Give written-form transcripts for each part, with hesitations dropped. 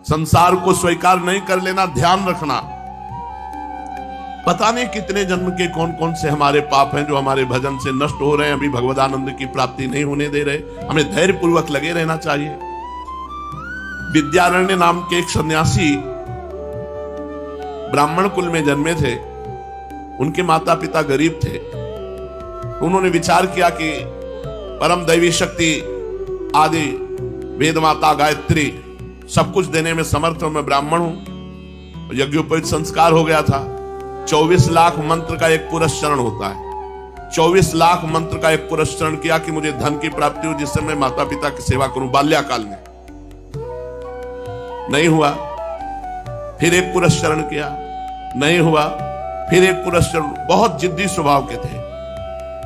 संसार को स्वीकार नहीं कर लेना, ध्यान रखना। पता नहीं कितने जन्म के कौन कौन से हमारे पाप हैं जो हमारे भजन से नष्ट हो रहे हैं, अभी भगवदानंद की प्राप्ति नहीं होने दे रहे। हमें धैर्य पूर्वक लगे रहना चाहिए। विद्यारण्य नाम के एक सन्यासी ब्राह्मण कुल में जन्मे थे। उनके माता पिता गरीब थे। उन्होंने विचार किया कि परम दैवी शक्ति आदि वेद माता गायत्री सब कुछ देने में समर्थ हूं, मैं ब्राह्मण हूं। यज्ञोपवीत संस्कार हो गया था। 24 लाख मंत्र का एक पुरस्चरण होता है। 24 लाख मंत्र का एक पुरस्चरण किया कि मुझे धन की प्राप्ति हो, जिससे मैं माता पिता की सेवा करूं बाल्याकाल में। नहीं हुआ। फिर एक पुरस्चरण किया, नहीं हुआ। फिर एक पुरस्चरण। बहुत जिद्दी स्वभाव के थे।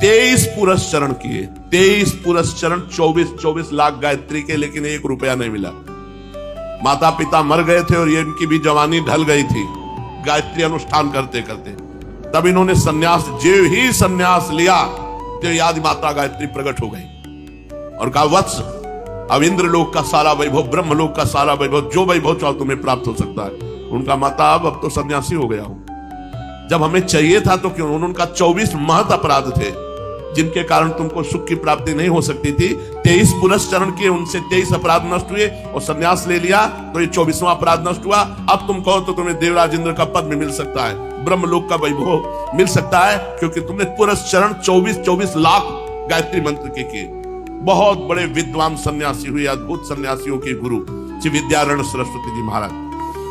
23 पुरस्चरण किए। 23 पुरस्चरण 24 लाख गायत्री के, लेकिन 1 रुपया नहीं मिला। माता पिता मर गए थे और ये इनकी भी जवानी ढल गई थी गायत्री अनुष्ठान करते करते। तब इन्होंने सन्यास, जो ही सन्यास लिया तो याद माता गायत्री प्रकट हो गई और कहा, वत्स अब इंद्रलोक का सारा वैभव, ब्रह्मलोक का सारा वैभव, जो वैभव चाहो तुम्हें प्राप्त हो सकता है। उनका माता अब तो सन्यासी हो गया हूं, जब हमें चाहिए था तो क्यों। उनका 24 महत अपराध थे जिनके कारण तुमको सुख की प्राप्ति नहीं हो सकती थी। 23 पुरस्चरण किए, उनसे 23 अपराध नष्ट हुए और सन्यास ले लिया तो ये 24वां अपराध नष्ट हुआ। अब तुम कहो तो तुम्हें देवराज इंद्र का पद भी मिल सकता है, ब्रह्मलोक का वैभव मिल सकता है, क्योंकि तुमने पुरस्चरण 24 लाख गायत्री मंत्र के किए। बहुत बड़े विद्वान सन्यासी हुए, अद्भुत सन्यासियों के गुरु श्री विद्यारण्य सरस्वती जी महाराज।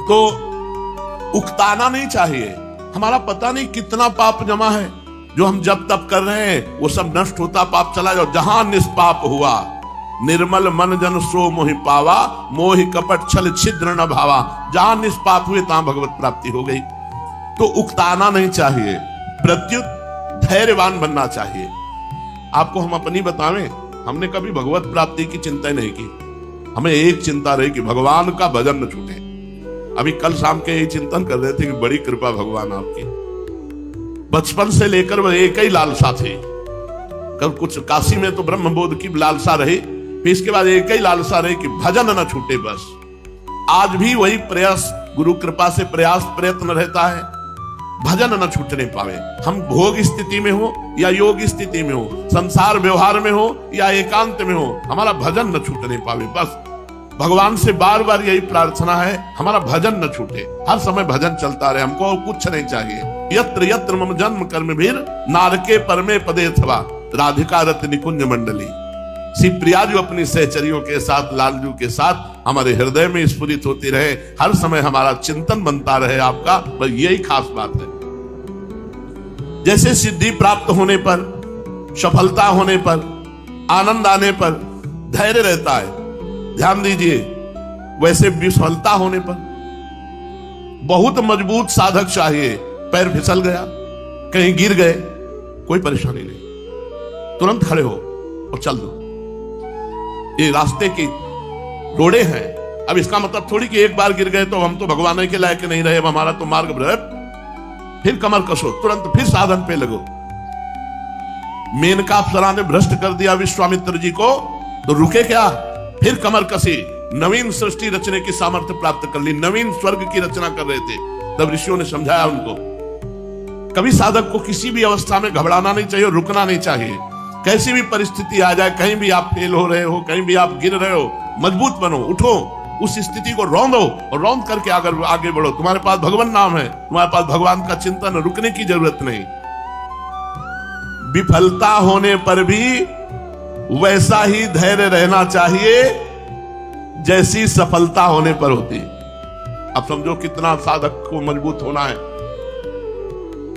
तो उकताना नहीं चाहिए। हमारा पता नहीं कितना पाप जमा है जो हम जब तब कर रहे हैं, वो सब नष्ट होता पाप चला जाओ। जहां निष्पाप हुआ, निर्मल मन जन सो मोहि पावा, मोहि कपट छल छिद्र न भावा। जहां निष्पाप हुए तहां भगवत प्राप्ति हो गई। तो उकताना नहीं चाहिए, प्रत्युत धैर्यवान बनना चाहिए। आपको हम अपनी बतावें, हमने कभी भगवत प्राप्ति की चिंता नहीं की। हमें एक चिंता रही कि भगवान का भजन न छूटे। अभी कल शाम के यही चिंतन कर रहे थे कि बड़ी कृपा भगवान आपकी। बचपन से लेकर वह एक ही लालसा थी। कल कुछ काशी में तो ब्रह्मबोध की लालसा रही, फिर इसके बाद एक ही लालसा रही कि भजन न छूटे बस। आज भी वही प्रयास, गुरु कृपा से प्रयास प्रयत्न रहता है, भजन न छूटने पावे। हम भोग स्थिति में हो या योग स्थिति में हो, संसार व्यवहार में हो या एकांत में हो, हमारा भजन न छूटने पावे। बस भगवान से बार बार यही प्रार्थना है, हमारा भजन न छूटे, हर समय भजन चलता रहे। हमको कुछ नहीं चाहिए। यत्र यत्र मम जन्म कर्म भीर नारके परमे पदे थवा, राधिका रत्न निकुंज मंडली। श्री प्रिया जो अपनी सहचरियों के साथ, लालजू के साथ हमारे हृदय में स्फुरित होती रहे, हर समय हमारा चिंतन बनता रहे आपका, बस यही खास बात है। जैसे सिद्धि प्राप्त होने पर, सफलता होने पर, आनंद आने पर धैर्य रहता है, ध्यान दीजिए, वैसे विफलता होने पर बहुत मजबूत साधक चाहिए। पैर फिसल गया, कहीं गिर गए, कोई परेशानी नहीं, तुरंत खड़े हो और चल दो। ये रास्ते की रोड़े हैं। अब इसका मतलब थोड़ी कि एक बार गिर गए तो हम तो भगवान के लायक नहीं रहे, हमारा तो मार्ग भ्रष्ट। फिर कमर कसो, तुरंत फिर साधन पे लगो। मेनका अप्सरा ने भ्रष्ट कर दिया विश्वामित्र जी को, तो रुके क्या, फिर कमर कसी, नवीन सृष्टि रचने की सामर्थ्य प्राप्त कर ली, नवीन स्वर्ग की रचना कर रहे थे। तब ऋषियों ने समझाया उनको, कभी साधक को किसी भी अवस्था में घबराना नहीं चाहिए, रुकना नहीं चाहिए। कैसी भी परिस्थिति आ जाए, कहीं भी आप फेल हो रहे हो, कहीं भी आप गिर रहे हो, मजबूत बनो, उठो, उस स्थिति को रौंदो और रौंद करके आगे बढ़ो। तुम्हारे पास भगवान नाम है, तुम्हारे पास भगवान का चिंतन, रुकने की जरूरत नहीं। विफलता होने पर भी वैसा ही धैर्य रहना चाहिए जैसी सफलता होने पर होती। अब समझो कितना साधक को मजबूत होना है।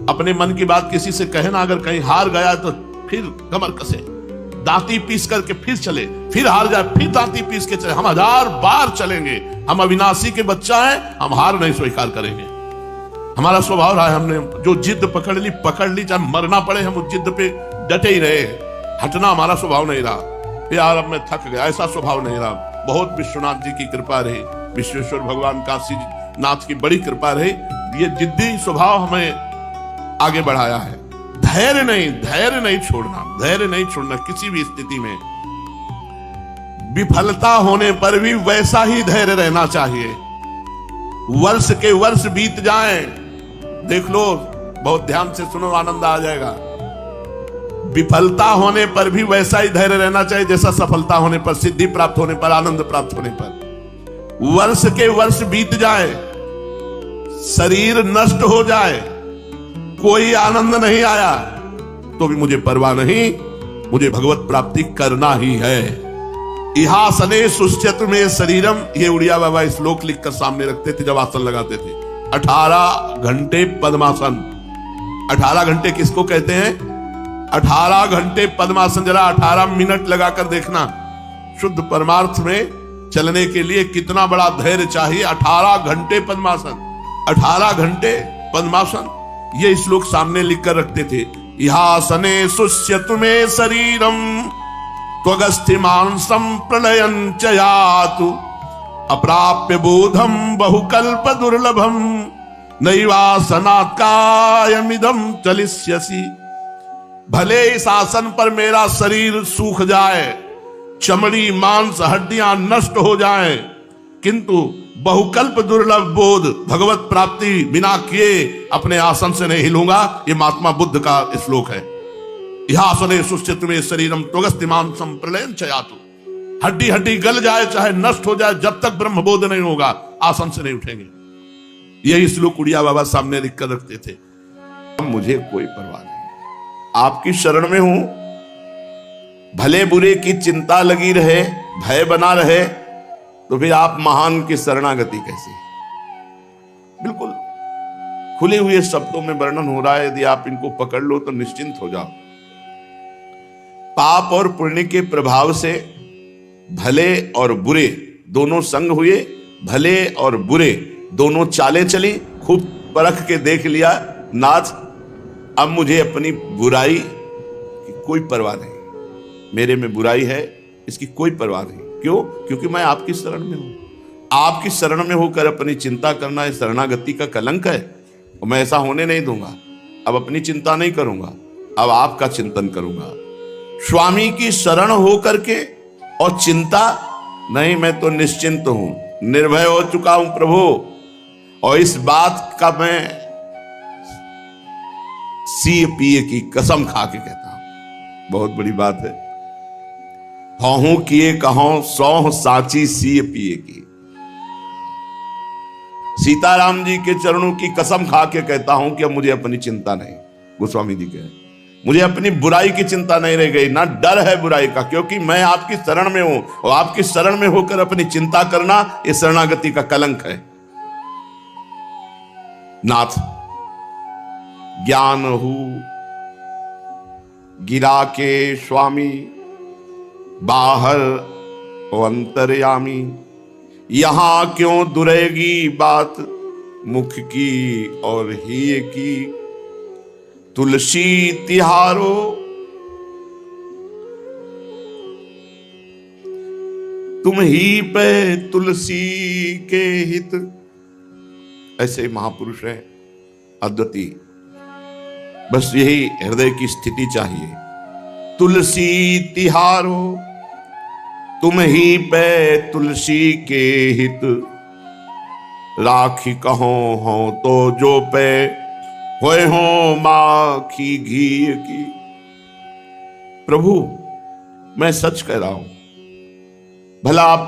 अपने मन की बात किसी से कहे ना, अगर कहीं हार गया तो फिर कमर कसे, दांती पीस करके फिर चले, फिर हार जाए फिर दांती पीस के चले। हम 1000 बार चलेंगे, हम अविनाशी के बच्चा हैं, हम हार नहीं स्वीकार करेंगे। हमारा स्वभाव रहा है, हमने जो जिद पकड़ ली, चाहे मरना पड़े हम उस जिद पे डटे ही रहे। हटना हमारा स्वभाव नहीं रहा। यार अब मैं थक गया, ऐसा स्वभाव नहीं रहा। बहुत विश्वनाथ जी की कृपा रही, विश्वेश्वर भगवान काशी नाथ की बड़ी कृपा रही। ये जिद्दी स्वभाव हमें आगे बढ़ाया है। धैर्य नहीं छोड़ना किसी भी स्थिति में। विफलता होने पर भी वैसा ही धैर्य रहना चाहिए वर्ष के वर्ष बीत जाएं, देख लो, बहुत ध्यान से सुनो, आनंद आ जाएगा। विफलता होने पर भी वैसा ही धैर्य रहना चाहिए जैसा सफलता होने पर, सिद्धि प्राप्त होने पर, आनंद प्राप्त होने पर। वर्ष के वर्ष बीत जाए, शरीर नष्ट हो जाए, कोई आनंद नहीं आया, तो भी मुझे परवाह नहीं, मुझे भगवत प्राप्ति करना ही है। इहासने सुष्यत में शरीरम, ये उड़िया बाबा श्लोक लिखकर सामने रखते थे जब आसन लगाते थे। 18 घंटे पद्मासन। 18 घंटे किसको कहते हैं? 18 घंटे पद्मासन। जरा 18 मिनट लगाकर देखना, शुद्ध परमार्थ में चलने के लिए कितना बड़ा धैर्य चाहिए। 18 घंटे पद्मासन, 18 घंटे पद्मासन, ये श्लोक सामने लिखकर रखते थे। इहासने सुष्यत में शरीरम त्वगस्थिमान संप्रलयं च यातु अप्राप्य बोधम बहुकल्प दुर्लभम नैवासनात् कायमिदं चलिष्यसि। भले इस आसन पर मेरा शरीर सूख जाए, चमड़ी मांस हड्डियां नष्ट हो जाएं, किंतु बहुकल्प दुर्लभ बोध, भगवत प्राप्ति बिना किए अपने आसन से नहीं हिलूंगा। ये महात्मा बुद्ध का श्लोक है। इहासने सुष्यत में शरीरम त्वगस्थिमान संप्रलयं च यातु। हड्डी हड्डी गल जाए, चाहे नष्ट हो जाए, जब तक ब्रह्मबोध नहीं होगा आसन से नहीं उठेंगे। यही श्लोक उड़िया बाबा सामने लिखकर रखते थे। मुझे कोई परवाह नहीं, आपकी शरण में हूं, भले बुरे की चिंता लगी रहे, भय बना रहे, तो फिर आप महान की शरणागति कैसी? बिल्कुल खुले हुए शब्दों में वर्णन हो रहा है, यदि आप इनको पकड़ लो तो निश्चिंत हो जाओ। पाप और पुण्य के प्रभाव से भले और बुरे दोनों संग हुए, भले और बुरे दोनों चाले चली, खूब परख के देख लिया नाथ, अब मुझे अपनी बुराई की कोई परवाह नहीं, मेरे में बुराई है इसकी कोई परवाह नहीं। क्यों? क्योंकि मैं आपकी शरण में हूं। आपकी शरण में होकर अपनी चिंता करना इस शरणागति का कलंक है, और मैं ऐसा होने नहीं दूंगा। अब अपनी चिंता नहीं करूंगा, अब आपका चिंतन करूंगा। स्वामी की शरण होकर के और चिंता नहीं, मैं तो निश्चिंत हूं, निर्भय हो चुका हूं प्रभु। और इस बात का मैं सी पिए की कसम खा के कहता हूं, बहुत बड़ी बात है। हूं किए कहों सौह साची सी पिए की। सीताराम जी के चरणों की कसम खा के कहता हूं कि अब मुझे अपनी चिंता नहीं। गोस्वामी जी कहे, मुझे अपनी बुराई की चिंता नहीं रह गई, ना डर है बुराई का, क्योंकि मैं आपकी शरण में हूं, और आपकी शरण में होकर अपनी चिंता करना ये शरणागति का कलंक है। नाथ ज्ञान हु गिरा के स्वामी, बाहर अंतर्यामी, यहां क्यों दुरेगी बात मुख की और ही की। तुलसी तिहारो तुम ही पे तुलसी के हित। ऐसे महापुरुष है अद्वितीय, बस यही हृदय की स्थिति चाहिए। तुलसी तिहारो तुम ही पे तुलसी के हित, राखी कहो हो तो जो पे होए हो माखी घी की। प्रभु मैं सच कह रहा हूं, भला आप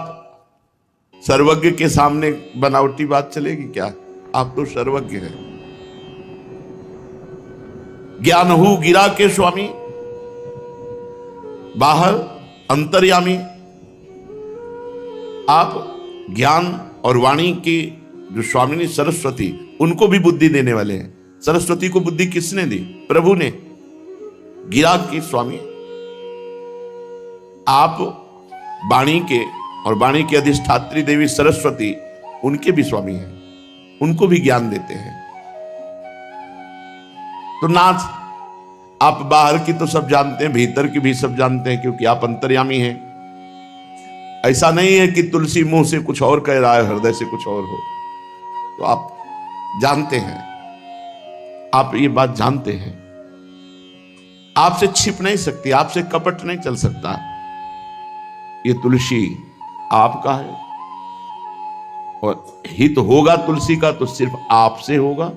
सर्वज्ञ के सामने बनावटी बात चलेगी क्या? आप तो सर्वज्ञ हैं। ज्ञान हु गिरा के स्वामी, बाहर अंतर्यामी। आप ज्ञान और वाणी की जो स्वामिनी सरस्वती, उनको भी बुद्धि देने वाले हैं। सरस्वती को बुद्धि किसने दी? प्रभु ने। गिरा की स्वामी आप वाणी के, और वाणी की अधिष्ठात्री देवी सरस्वती उनके भी स्वामी हैं, उनको भी ज्ञान देते हैं। तो नाथ आप बाहर की तो सब जानते हैं, भीतर की भी सब जानते हैं, क्योंकि आप अंतर्यामी हैं। ऐसा नहीं है कि तुलसी मुंह से कुछ और कह रहा है, हृदय से कुछ और हो। तो आप जानते हैं, आप ये बात जानते हैं, आपसे छिप नहीं सकती, आपसे कपट नहीं चल सकता। ये तुलसी आपका है, और हित होगा तुलसी का तो सिर्फ आपसे होगा।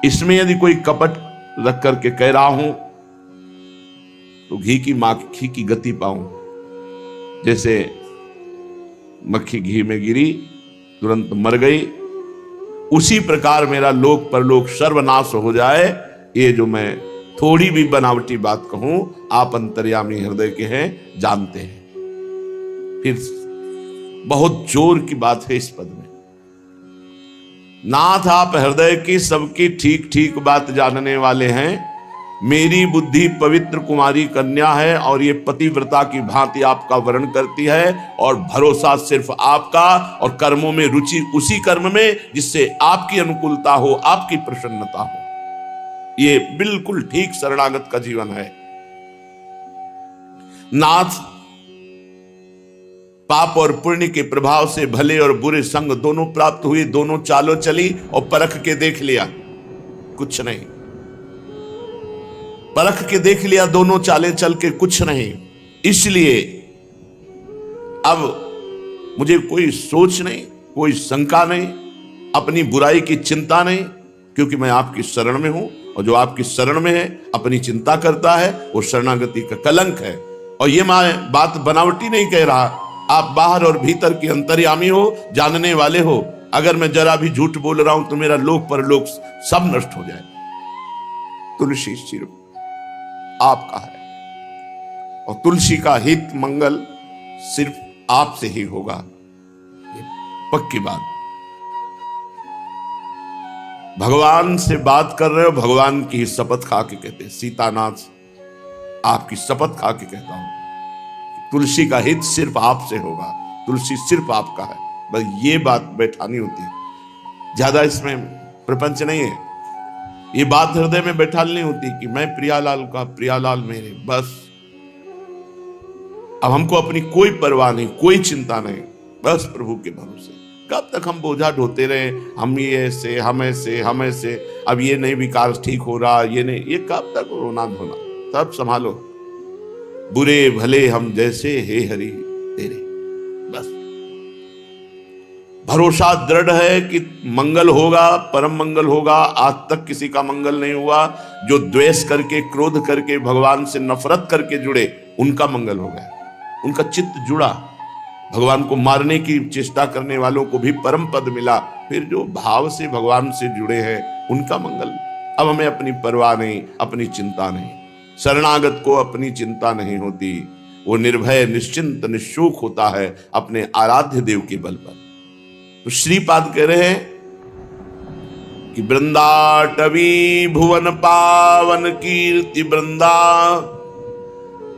इसमें यदि कोई कपट रख करके कह रहा हूं तो घी की माखी की गति पाऊं। जैसे मक्खी घी में गिरी तुरंत मर गई, उसी प्रकार मेरा लोक परलोक सर्वनाश हो जाए। ये जो मैं थोड़ी भी बनावटी बात कहूं, आप अंतर्यामी हृदय के हैं, जानते हैं। फिर बहुत जोर की बात है इस पद में। नाथ आप हृदय की सबकी ठीक ठीक बात जानने वाले हैं। मेरी बुद्धि पवित्र कुमारी कन्या है और ये पतिव्रता की भांति आपका वर्ण करती है, और भरोसा सिर्फ आपका, और कर्मों में रुचि उसी कर्म में जिससे आपकी अनुकूलता हो, आपकी प्रसन्नता हो। ये बिल्कुल ठीक शरणागत का जीवन है। नाथ पाप और पुण्य के प्रभाव से भले और बुरे संग दोनों प्राप्त हुए, दोनों चालों चली और परख के देख लिया, कुछ नहीं। परख के देख लिया, दोनों चालें चल के कुछ नहीं। इसलिए अब मुझे कोई सोच नहीं, कोई शंका नहीं, अपनी बुराई की चिंता नहीं, क्योंकि मैं आपकी शरण में हूं, और जो आपकी शरण में है अपनी चिंता करता है वो शरणागति का कलंक है। और ये मैं बात बनावटी नहीं कह रहा, आप बाहर और भीतर की अंतर्यामी हो, जानने वाले हो। अगर मैं जरा भी झूठ बोल रहा हूं तो मेरा लोक परलोक सब नष्ट हो जाए। तुलसी सिर्फ आपका है, और तुलसी का हित मंगल सिर्फ आपसे ही होगा, ये पक्की बात। भगवान से बात कर रहे हो, भगवान की शपथ खा के कहते हैं, सीतानाथ आपकी शपथ खा के कहता हूं, तुलसी का हित सिर्फ आपसे होगा, तुलसी सिर्फ आपका है। बस ये बात बैठानी होती है, ज्यादा इसमें प्रपंच नहीं है। ये बात हृदय में बैठानी होती कि मैं प्रियालाल का, प्रियालाल मेरे, बस। अब हमको अपनी कोई परवाह नहीं, कोई चिंता नहीं, बस प्रभु के भरोसे। कब तक हम बोझा ढोते रहे, हम ये ऐसे, हम ऐसे, हम ऐसे, अब ये नहीं विकास ठीक हो रहा, ये नहीं, ये कब तक रोना धोना, सब संभालो। बुरे भले हम जैसे, हे हरि तेरे, बस। भरोसा दृढ़ है कि मंगल होगा, परम मंगल होगा। आज तक किसी का मंगल नहीं हुआ। जो द्वेष करके, क्रोध करके, भगवान से नफरत करके जुड़े, उनका मंगल हो गया, उनका चित्त जुड़ा। भगवान को मारने की चेष्टा करने वालों को भी परम पद मिला। फिर जो भाव से भगवान से जुड़े हैं, उनका मंगल। अब हमें अपनी परवाह नहीं, अपनी चिंता नहीं। शरणागत को अपनी चिंता नहीं होती, वो निर्भय, निश्चिंत, निशोक होता है अपने आराध्य देव के बल पर। तो श्रीपाद कह रहे हैं कि वृंदाटवी भुवन पावन कीर्ति वृंदा,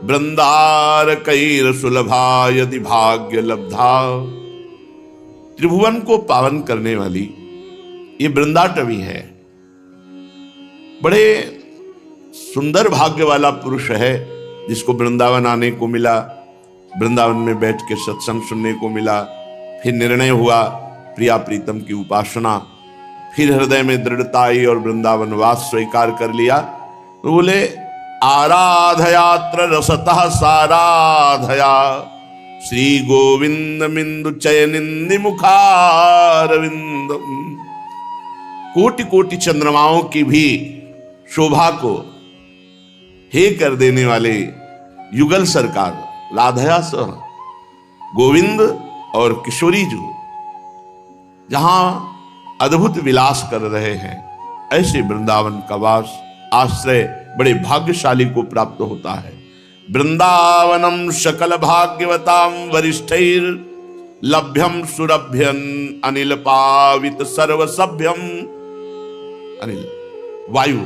वृंदार कैर सुलभा यदि भाग्य लब्धा। त्रिभुवन को पावन करने वाली ये वृंदाटवी है। बड़े सुंदर भाग्य वाला पुरुष है जिसको वृंदावन आने को मिला, वृंदावन में बैठ के सत्संग सुनने को मिला। फिर निर्णय हुआ प्रिया प्रीतम की उपासना, फिर हृदय में दृढ़ता आई और वृंदावन वास स्वीकार कर लिया। तो बोले आराधयात्र रसतः साराधया, श्री गोविंद मिंदु चयनिंदि मुखारविंदम। कोटि कोटि चंद्रमाओं की भी शोभा को हे कर देने वाले युगल सरकार, राधया सह गोविंद और किशोरी जी जहां अद्भुत विलास कर रहे हैं, ऐसे वृंदावन का वास, आश्रय बड़े भाग्यशाली को प्राप्त होता है। वृंदावनम सकल भाग्यवताम वरिष्ठैर लभ्यम सुरभ्यन अनिल पावित सर्वसभ्यम। अनिल वायु,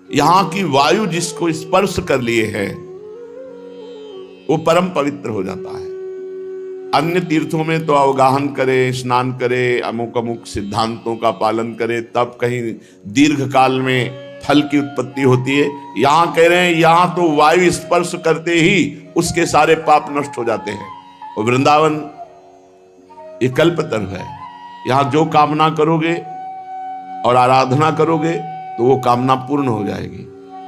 यहां की वायु जिसको स्पर्श कर लिए है वो परम पवित्र हो जाता है। अन्य तीर्थों में तो अवगाहन करे, स्नान करे, अमुक अमुक सिद्धांतों का पालन करे, तब कहीं दीर्घ काल में फल की उत्पत्ति होती है। यहां कह रहे हैं यहां तो वायु स्पर्श करते ही उसके सारे पाप नष्ट हो जाते हैं। और वृंदावन ये कल्पतरु है, यहां जो कामना करोगे और आराधना करोगे तो वो कामना पूर्ण हो जाएगी।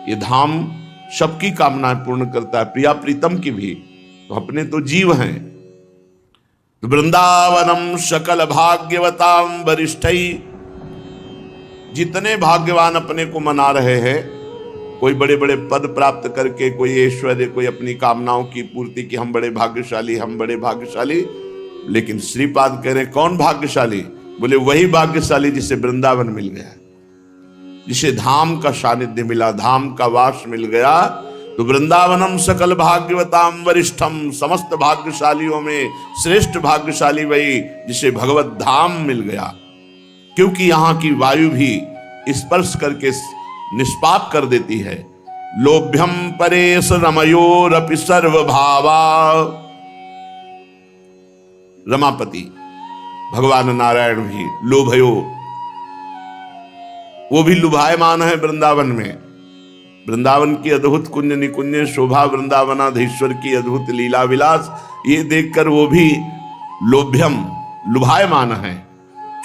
ये धाम सबकी कामनाएं पूर्ण करता है, प्रिया प्रीतम की भी। तो अपने तो जीव हैं, वृंदावनम सकल भाग्यवताम वरिष्ठई, जितने भाग्यवान अपने को मना रहे हैं, कोई बड़े बड़े पद प्राप्त करके, कोई ऐश्वर्य, कोई अपनी कामनाओं की पूर्ति की, हम बड़े भाग्यशाली, हम बड़े भाग्यशाली। लेकिन श्रीपाद कह रहे कौन भाग्यशाली? बोले वही भाग्यशाली जिसे वृंदावन मिल गया, जिसे धाम का सानिध्य मिला, धाम का वास मिल गया। तो वृंदावनम सकल भाग्यवताम वरिष्ठम, समस्त भाग्यशालियों में श्रेष्ठ भाग्यशाली वही जिसे भगवत धाम मिल गया। क्योंकि यहां की वायु भी स्पर्श करके निष्पाप कर देती है। लोभ्यम परेश रमयोरपि सर्वभावा, रमापति भगवान नारायण भी लोभयो, वो भी लुभायमान है वृंदावन में। वृंदावन की अद्भुत कुंज निकुंज शोभा, वृंदावनाधीश्वर की अद्भुत लीला विलास, ये देखकर वो भी लोभ्यम लुभायमान है।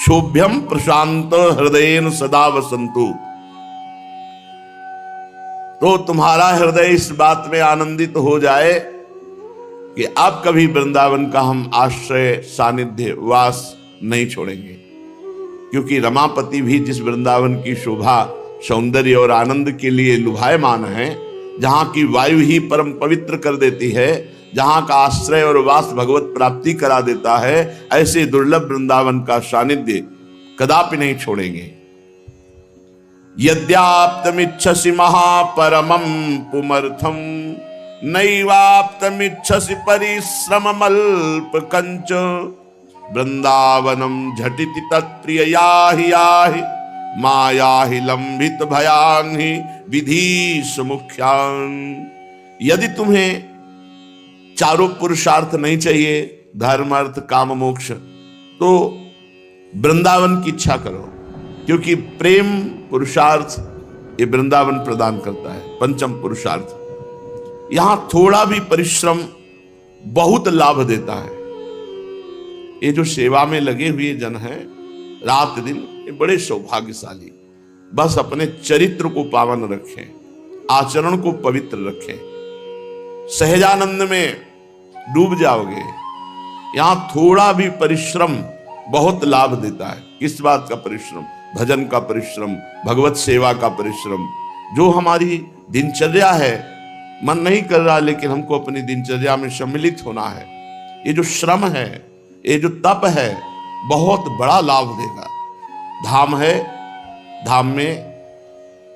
शोभ्यम प्रशांत हृदयेन सदा वसंतु, तो तुम्हारा हृदय इस बात में आनंदित हो जाए कि अब कभी वृंदावन का हम आश्रय सानिध्य वास नहीं छोड़ेंगे। क्योंकि रमापति भी जिस वृंदावन की शोभा सौंदर्य और आनंद के लिए लुभायमान है, जहां की वायु ही परम पवित्र कर देती है, जहां का आश्रय और वास भगवत प्राप्ति करा देता है, ऐसे दुर्लभ वृंदावन का सानिध्य कदापि नहीं छोड़ेंगे। यद्याप्तमिच्छसि महापरमं पुमर्थम नैवाप्तमिच्छसि परिश्रममल्प कंच, वृंदावनम झटिति तत्प्रिय याहि याहि मायाहि लंबित भयान्हि विधीश मुख्यान। यदि तुम्हें चारों पुरुषार्थ नहीं चाहिए, धर्म अर्थ काम मोक्ष, तो वृंदावन की इच्छा करो। क्योंकि प्रेम पुरुषार्थ ये वृंदावन प्रदान करता है, पंचम पुरुषार्थ। यहां थोड़ा भी परिश्रम बहुत लाभ देता है। ये जो सेवा में लगे हुए जन हैं रात दिन, ये बड़े सौभाग्यशाली। बस अपने चरित्र को पावन रखें, आचरण को पवित्र रखें, सहजानंद में डूब जाओगे। यहां थोड़ा भी परिश्रम बहुत लाभ देता है। किस बात का परिश्रम? भजन का परिश्रम, भगवत सेवा का परिश्रम। जो हमारी दिनचर्या है, मन नहीं कर रहा लेकिन हमको अपनी दिनचर्या में सम्मिलित होना है, ये जो श्रम है, ये जो तप है, बहुत बड़ा लाभ देगा। धाम है, धाम में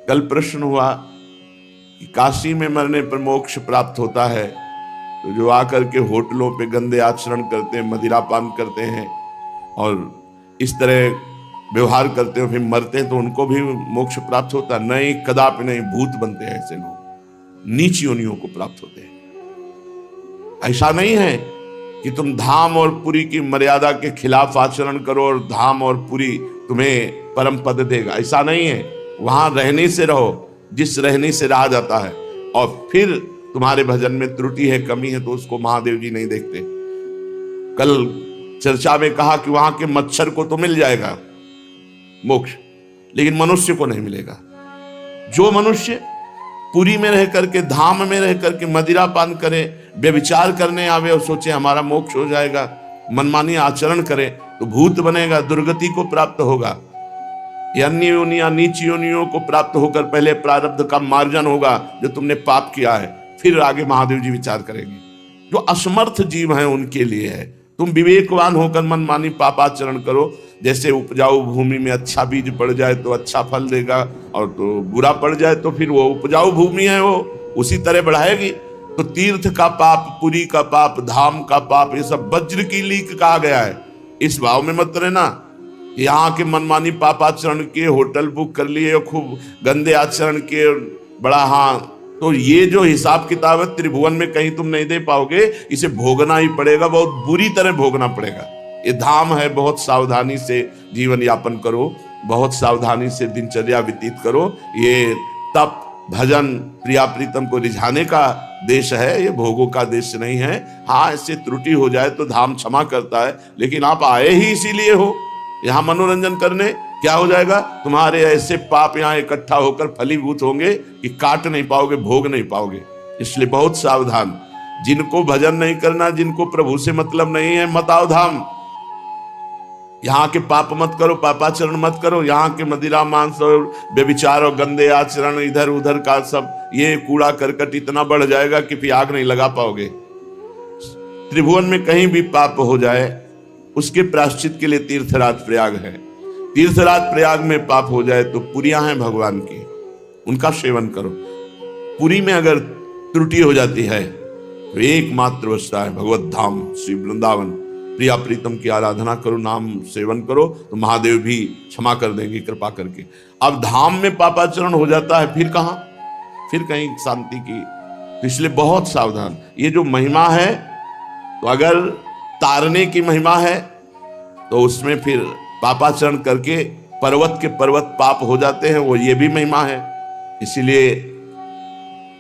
कल प्रश्न हुआ कि काशी में मरने पर मोक्ष प्राप्त होता है, तो जो आकर के होटलों पे गंदे आचरण करते हैं, मदिरा पान करते हैं और इस तरह व्यवहार करते हैं, फिर मरते हैं, तो उनको भी मोक्ष प्राप्त होता? नहीं, कदापि नहीं। भूत बनते हैं ऐसे लोग, नीच योनियों को प्राप्त होते हैं। ऐसा नहीं है कि तुम धाम और पुरी की मर्यादा के खिलाफ आचरण करो और धाम और पुरी तुम्हें परम पद देगा, ऐसा नहीं है। वहां रहने से रहो, जिस रहने से रहा जाता है, और फिर तुम्हारे भजन में त्रुटि है, कमी है, तो उसको महादेव जी नहीं देखते। कल चर्चा में कहा कि वहां के मच्छर को तो मिल जाएगा मोक्ष, लेकिन मनुष्य को नहीं मिलेगा। जो मनुष्य पुरी में रह करके, धाम में रह करके मदिरा पान करे, व्यभिचार करने आवे और सोचे हमारा मोक्ष हो जाएगा, मनमानी आचरण करे, तो भूत बनेगा, दुर्गति को प्राप्त होगा। अन्य योनियां, नीच योनियों को प्राप्त होकर पहले प्रारब्ध का मार्जन होगा जो तुमने पाप किया है, फिर आगे महादेव जी विचार करेंगे। जो असमर्थ जीव हैं उनके लिए है। तुम विवेकवान होकर मनमानी पापाचरण करो। जैसे उपजाऊ भूमि में अच्छा बीज पड़ जाए तो अच्छा फल देगा, और तो बुरा पड़ जाए तो फिर वो उपजाऊ भूमि है, वो उसी तरह बढ़ाएगी। तो तीर्थ का पाप, पुरी का पाप, धाम का पाप, ये सब वज्र की लीक कहा गया है। इस भाव में मत रहना यहाँ के मनमानी पापाचरण किए, होटल बुक कर लिए, खूब गंदे आचरण किए, बड़ा हाँ, तो ये जो हिसाब किताब है त्रिभुवन में कहीं तुम नहीं दे पाओगे। इसे भोगना ही पड़ेगा, बहुत बुरी तरह भोगना पड़ेगा। ये धाम है, बहुत सावधानी से जीवन यापन करो, बहुत सावधानी से दिनचर्या व्यतीत करो। ये तप, भजन, प्रिया प्रीतम को रिझाने का देश है, ये भोगों का देश नहीं है। हाँ, इससे त्रुटि हो जाए तो धाम क्षमा करता है, लेकिन आप आए ही इसीलिए हो, यहाँ मनोरंजन करने। क्या हो जाएगा? तुम्हारे ऐसे पाप यहाँ इकट्ठा होकर फलीभूत होंगे कि काट नहीं पाओगे, भोग नहीं पाओगे। इसलिए बहुत सावधान। जिनको भजन नहीं करना, जिनको प्रभु से मतलब नहीं है, मत आओ धाम। यहाँ के पाप मत करो, पापाचरण मत करो। यहाँ के मदिरा मांस और व्यभिचार और गंदे आचरण, इधर उधर का सब ये कूड़ा करकट इतना बढ़ जाएगा कि फिर आग नहीं लगा पाओगे। त्रिभुवन में कहीं भी पाप हो जाए, उसके प्रायश्चित के लिए तीर्थराज प्रयाग है। तीर्थराज प्रयाग में पाप हो जाए तो पुरियां हैं भगवान की, उनका सेवन करो। पुरी में अगर त्रुटि हो जाती है तो एकमात्र बचता है भगवत धाम श्री वृंदावन। प्रिया प्रीतम की आराधना करो, नाम सेवन करो, तो महादेव भी क्षमा कर देंगे कृपा करके। अब धाम में पापाचरण हो जाता है, फिर कहां, फिर कहीं शांति की। तो इसलिए बहुत सावधान। ये जो महिमा है, तो अगर तारने की महिमा है तो उसमें फिर पापाचरण करके पर्वत के पर्वत पाप हो जाते हैं, वो ये भी महिमा है। इसीलिए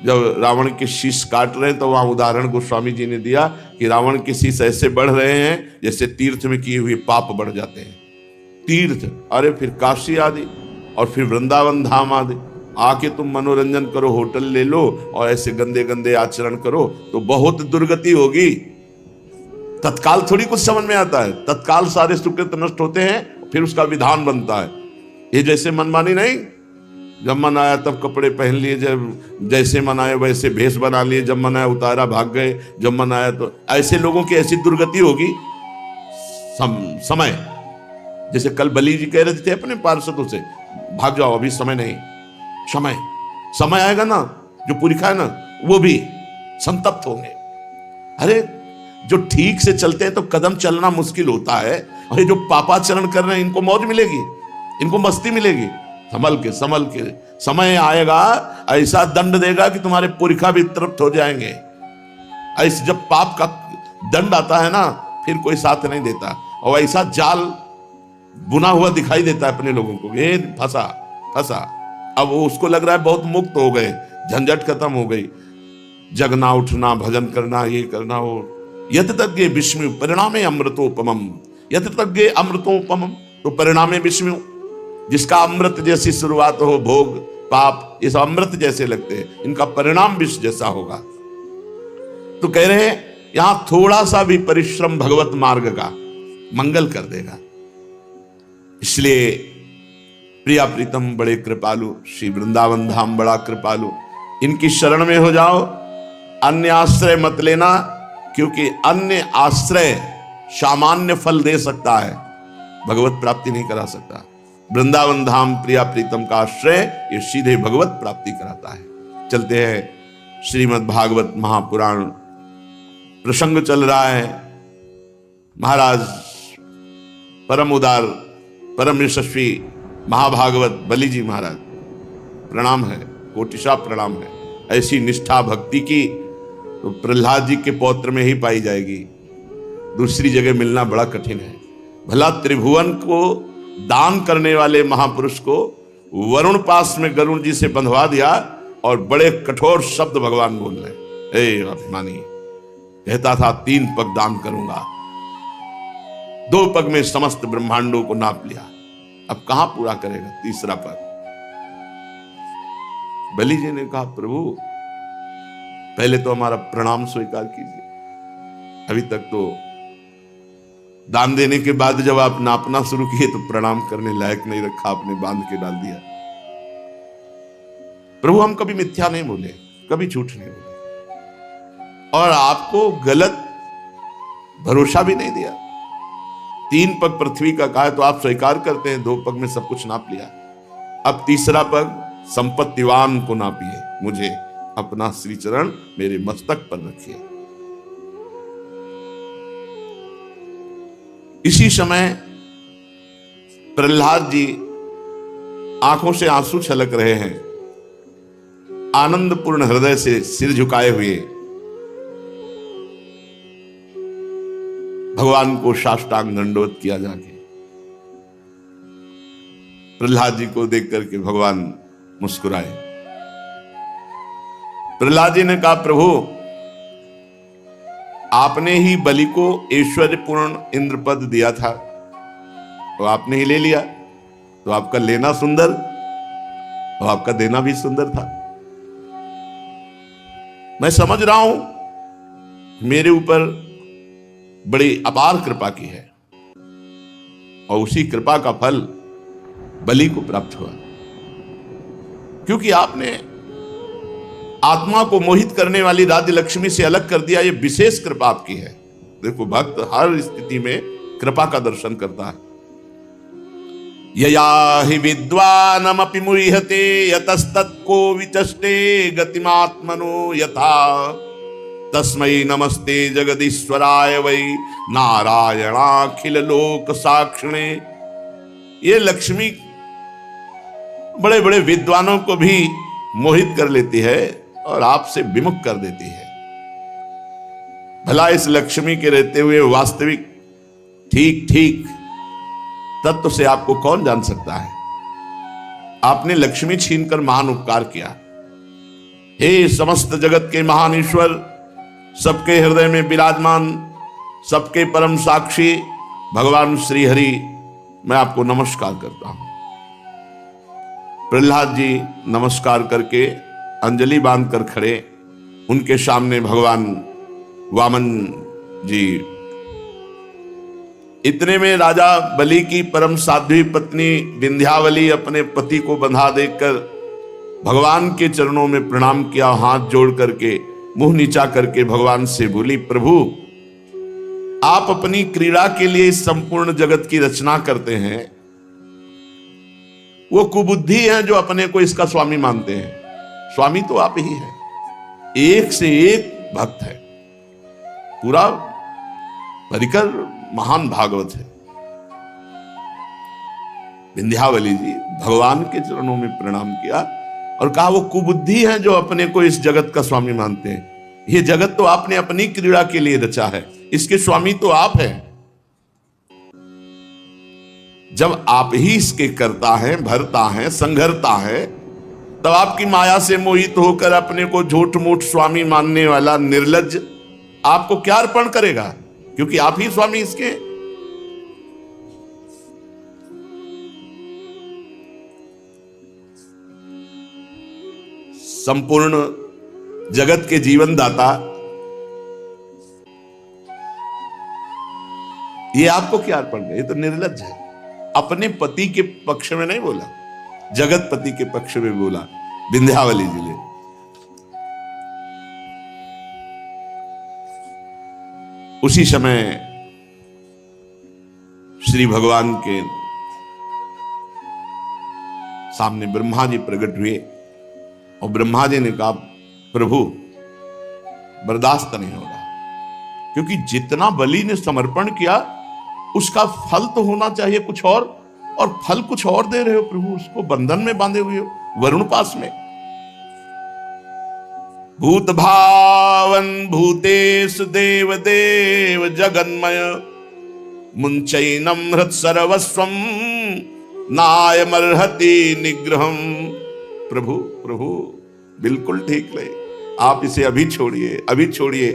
जब रावण के शीश काट रहे हैं तो वहां उदाहरण गोस्वामी जी ने दिया कि रावण के शीश ऐसे बढ़ रहे हैं जैसे तीर्थ में किए हुए पाप बढ़ जाते हैं। तीर्थ, अरे फिर काशी आदि और फिर वृंदावन धाम आदि, आके तुम मनोरंजन करो, होटल ले लो और ऐसे गंदे गंदे आचरण करो तो बहुत दुर्गति होगी। तत्काल थोड़ी कुछ समझ में आता है, तत्काल सारे सुकृत नष्ट होते हैं, फिर उसका विधान बनता है। ये जैसे मनमानी नहीं, जब मन आया तब कपड़े पहन लिए, जब जैसे मन आए वैसे भेष बना लिए, जब मन आया उतारा भाग गए, जब मन आया तो ऐसे लोगों की ऐसी दुर्गति होगी। समय, जैसे कल बली जी कह रहे थे अपने पार्षदों से, भाग जाओ अभी समय नहीं। समय आएगा ना, जो पुरखा है ना वो भी संतप्त होंगे। अरे जो ठीक से चलते हैं तो कदम चलना मुश्किल होता है, और ये जो पापाचरण कर रहे हैं इनको मौज मिलेगी, इनको मस्ती मिलेगी। संभल के समय आएगा, ऐसा दंड देगा कि तुम्हारे पुरखा भी तृप्त हो जाएंगे। ऐसे जब पाप का दंड आता है ना, फिर कोई साथ नहीं देता, और ऐसा जाल बुना हुआ दिखाई देता है अपने लोगों को, ये फंसा। अब वो उसको लग रहा है बहुत मुक्त हो गए, झंझट खत्म हो गई, जगना उठना भजन करना ये करना। वो यतज्ञ विष्णु परिणामे अमृतोपमम, यतज्ञ अमृतोपमम तो परिणामे विष्णु। जिसका अमृत जैसी शुरुआत हो, भोग पाप ये सब अमृत जैसे लगते हैं, इनका परिणाम विष जैसा होगा। तो कह रहे हैं यहां थोड़ा सा भी परिश्रम भगवत मार्ग का मंगल कर देगा। इसलिए प्रिया प्रीतम बड़े कृपालु, श्री वृंदावन धाम बड़ा कृपालु, इनकी शरण में हो जाओ, अन्य आश्रय मत लेना, क्योंकि अन्य आश्रय सामान्य फल दे सकता है, भगवत प्राप्ति नहीं करा सकता। वृंदावन धाम प्रिया प्रीतम का आश्रय ये सीधे भगवत प्राप्ति कराता है। चलते हैं, श्रीमद् भागवत महापुराण प्रसंग चल रहा है। महाराज परम उदार परम यशस्वी महाभागवत बलि जी महाराज, प्रणाम है, कोटिशा प्रणाम है। ऐसी निष्ठा भक्ति की तो प्रहलाद जी के पौत्र में ही पाई जाएगी, दूसरी जगह मिलना बड़ा कठिन है। भला त्रिभुवन को दान करने वाले महापुरुष को वरुण पास में गरुण जी से बंधवा दिया, और बड़े कठोर शब्द भगवान बोल रहे, ए अभिमानी, कहता था 3 पग दान करूंगा, 2 पग में समस्त ब्रह्मांडों को नाप लिया, अब कहां पूरा करेगा 3रा पग। बलि जी ने कहा, प्रभु पहले तो हमारा प्रणाम स्वीकार कीजिए, अभी तक तो दान देने के बाद जब आप नापना शुरू किए तो प्रणाम करने लायक नहीं रखा, आपने बांध के डाल दिया। प्रभु हम कभी मिथ्या नहीं बोले, कभी झूठ नहीं बोले, और आपको गलत भरोसा भी नहीं दिया। 3 पग पृथ्वी का कहा तो आप स्वीकार करते हैं, 2 पग में सब कुछ नाप लिया, अब 3रा पग संपत्तिवान को नापिए, मुझे अपना श्री चरण मेरे मस्तक पर रखिए। इसी समय प्रहलाद जी आंखों से आंसू छलक रहे हैं, आनंदपूर्ण हृदय से सिर झुकाए हुए भगवान को साष्टांग दंडवत किया जाके। प्रहलाद जी को देख करके भगवान मुस्कुराए। प्रहलाद जी ने कहा, प्रभु आपने ही बलि को ऐश्वर्यपूर्ण इंद्रपद दिया था, तो आपने ही ले लिया, तो आपका लेना सुंदर और आपका देना भी सुंदर था। मैं समझ रहा हूं मेरे ऊपर बड़ी अपार कृपा की है और उसी कृपा का फल बलि को प्राप्त हुआ, क्योंकि आपने आत्मा को मोहित करने वाली राज्य लक्ष्मी से अलग कर दिया। ये विशेष कृपा आपकी है। देखो, भक्त हर स्थिति में कृपा का दर्शन करता है। यया हि विद्वानमपि मुह्यते यतस्तत्को विचष्टे गतिमात्मनो यथा तस्मै नमस्ते जगदीश्वराय वै नारायणाखिल लोक साक्षिणे। ये लक्ष्मी बड़े बड़े विद्वानों को भी मोहित कर लेती है और आपसे विमुख कर देती है। भला इस लक्ष्मी के रहते हुए वास्तविक ठीक ठीक तत्व से आपको कौन जान सकता है। आपने लक्ष्मी छीनकर महान उपकार किया। हे समस्त जगत के महान ईश्वर, सबके हृदय में विराजमान, सबके परम साक्षी भगवान श्री हरि, मैं आपको नमस्कार करता हूं। प्रहलाद जी नमस्कार करके अंजलि बांधकर खड़े, उनके सामने भगवान वामन जी। इतने में राजा बलि की परम साध्वी पत्नी विंध्यावली अपने पति को बंधा देकर भगवान के चरणों में प्रणाम किया, हाथ जोड़ करके मुंह नीचा करके भगवान से बोली, प्रभु आप अपनी क्रीड़ा के लिए इस संपूर्ण जगत की रचना करते हैं। वो कुबुद्धि हैं जो अपने को इसका स्वामी मानते हैं। स्वामी तो आप ही हैं। एक से एक भक्त है, पूरा परिकर महान भागवत है। विंध्यावली जी भगवान के चरणों में प्रणाम किया और कहा, वो कुबुद्धि हैं जो अपने को इस जगत का स्वामी मानते हैं। ये जगत तो आपने अपनी क्रीड़ा के लिए रचा है, इसके स्वामी तो आप हैं। जब आप ही इसके करता है, भरता है, संघरता है, तब आपकी माया से मोहित होकर अपने को झूठ मूठ स्वामी मानने वाला निर्लज्ज आपको क्या अर्पण करेगा, क्योंकि आप ही स्वामी इसके। संपूर्ण जगत के जीवन दाता ये आपको क्या अर्पण करे, ये तो निर्लज्ज है। अपने पति के पक्ष में नहीं बोला, जगत पति के पक्ष में बोला विंध्यावली जी ने। उसी समय श्री भगवान के सामने ब्रह्मा जी प्रकट हुए और ब्रह्मा जी ने कहा, प्रभु बर्दाश्त नहीं हो रहा, क्योंकि जितना बलि ने समर्पण किया उसका फल तो होना चाहिए कुछ और फल कुछ और दे रहे हो प्रभु। उसको बंधन में बांधे हुए हो, वरुण पास में। भूत भावन भूतेश देव देव जगन्मय मुंचैनम हृत सर्वस्वम नायमर्हति निग्रहम। प्रभु प्रभु बिल्कुल ठीक नहीं, आप इसे अभी छोड़िए, अभी छोड़िए।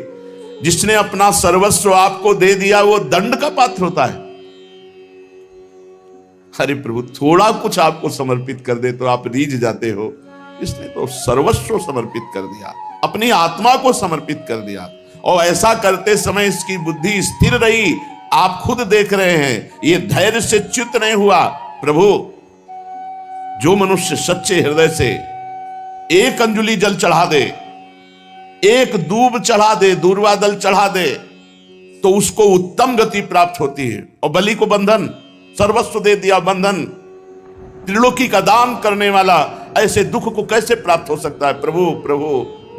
जिसने अपना सर्वस्व आपको दे दिया वो दंड का पात्र होता है। अरे प्रभु थोड़ा कुछ आपको समर्पित कर दे तो आप रीझ जाते हो। इसने तो सर्वस्व समर्पित कर दिया, अपनी आत्मा को समर्पित कर दिया, और ऐसा करते समय इसकी बुद्धि स्थिर रही। आप खुद देख रहे हैं, ये धैर्य से च्युत नहीं हुआ। प्रभु जो मनुष्य सच्चे हृदय से एक अंजुलि जल चढ़ा दे, एक दूब चढ़ा दे, दूर्वा दल चढ़ा दे, तो उसको उत्तम गति प्राप्त होती है। और बलि को बंधन, सर्वस्व दे दिया, बंधन, त्रिलोकी का दान करने वाला, ऐसे दुख को कैसे प्राप्त हो सकता है। प्रभु प्रभु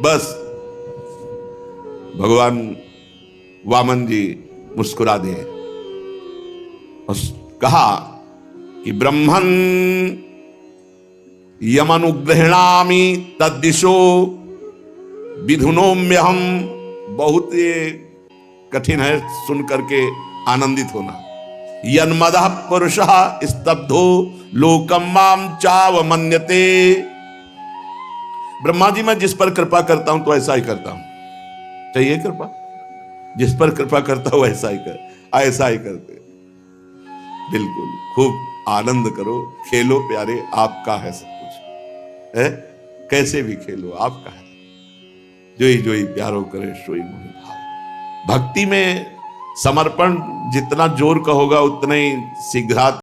बस। भगवान वामन जी मुस्कुरा दिए और कहा कि ब्रह्मन यमनुग्रहणामि तद्दिशो विधुनोम्यहम। बहुत ये कठिन है सुन करके आनंदित होना। यन्मदः पुरुषः स्तब्धो लोकम माम चावमन्यते। ब्रह्मा जी मैं जिस पर कृपा करता हूं तो ऐसा ही करता हूं। चाहिए कृपा, जिस पर कृपा करता हूं ऐसा ही करते। बिल्कुल खूब आनंद करो, खेलो प्यारे, आपका है सब कुछ है, कैसे भी खेलो आपका है। जोई जोई प्यारो करे सोई मोहि भाव। भक्ति में समर्पण जितना जोर का होगा उतना ही शीघ्र